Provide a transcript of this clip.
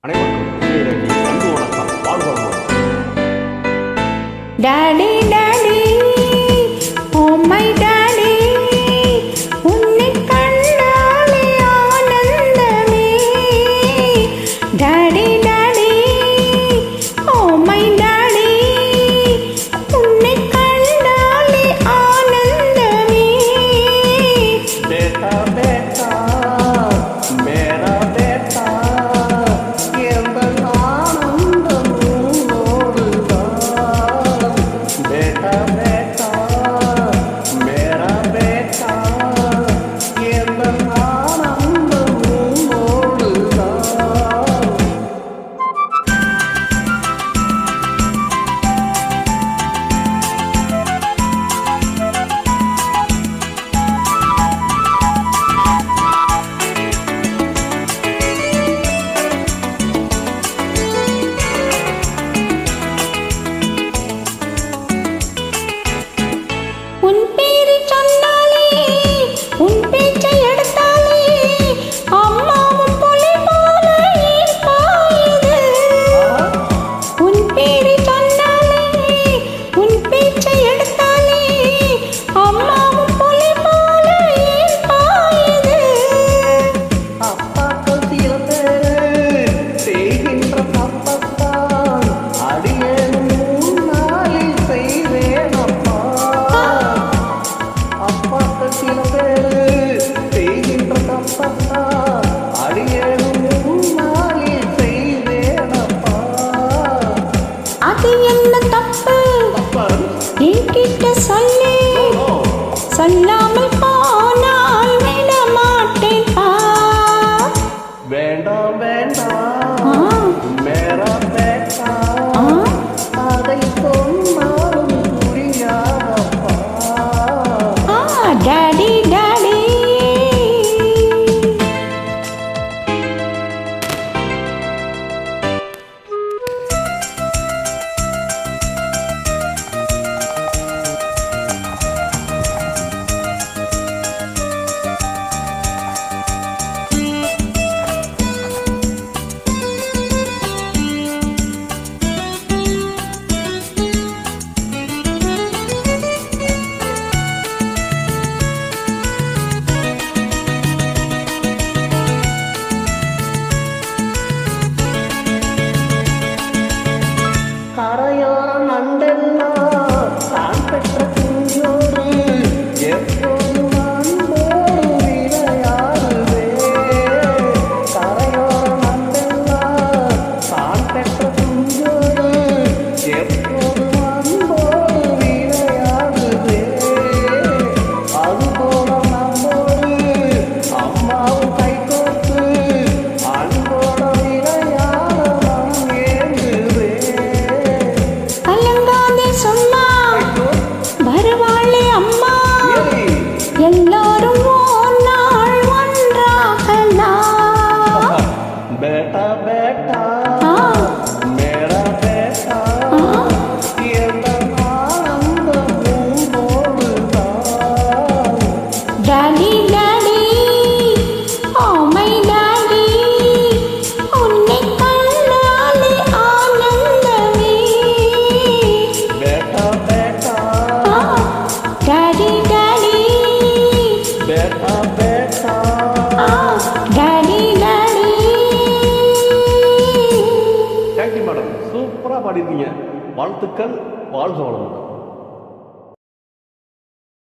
அனைவருக்கும் இளையராஜி அன்பு வணக்கம். வாழ்வாளர். Daddy daddy oh my daddy உன்னை கண்டாலே ஆனந்தமே. Daddy daddy oh my daddy உன்னை கண்டாலே ஆனந்தமே. பேட்டா பேட்டா மேரா பேட்டா உன் பேரை சொன்னாலே உன் பேச்சை எடுத்தாலே அம்மாவும் புலி போல ஏன் பாயுது. உன் பேரை சொன்னாலே உன் பேச்சை எடுத்தாலே அம்மாவும் புலி போல ஏன் பாயுது. அப்பாக்கள் சில பேரு செய்கின்ற தப்பத்தான் அடியேனும் முன்னாளில் செய்வேன் அப்பா. அப்பாக்கள் சில பேரு செய்கின்ற தப்பத்தான் அடியேனும் முன்னாளில் செய்வேன் அப்பா. அது என்ன தப்பு அப்பன் என்கிட்ட சொல்லு. சொல்லாமல் போனால் விட மாட்டேன் பா. வேண்டாம் வேண்டாம் மேரா பேட்டா அதை சொன்னாலும் புரியாதப்பா. டாடி டாடி கரையோர நண்டெல்லாம் தான் பெற்ற குஞ்சோடு எப்போதும் அன்போடு விளையாடுவே. கரையோர நண்டெல்லாம் தான் பெற்ற குஞ்சோடு எப்போதும் அன்போடு விளையாடுவே. அதுபோல நம்மோடு அம்மாவும் கை கோர்த்து அன்போட விளையாட நாம் ஏங்குவே. கலங்காதே சும்மா வருவாளே அம்மா. எல்லாரும் ஒரு நாள் ஒன்றாகலாம். बेटा बेटा मेरा बेटा ஆனந்த பூங்கோடுதான். Daddy daddy oh my daddy உன்னை கண்டாலே ஆனந்தமே. बेटा बेटा டாடி டாடி बेटा बेटा டாடி டாடி. தேங்க்யூ மேடம், சூப்பராக பாடிருக்கீங்க. வாழ்த்துக்கள். வாழ்க வளமுடன்.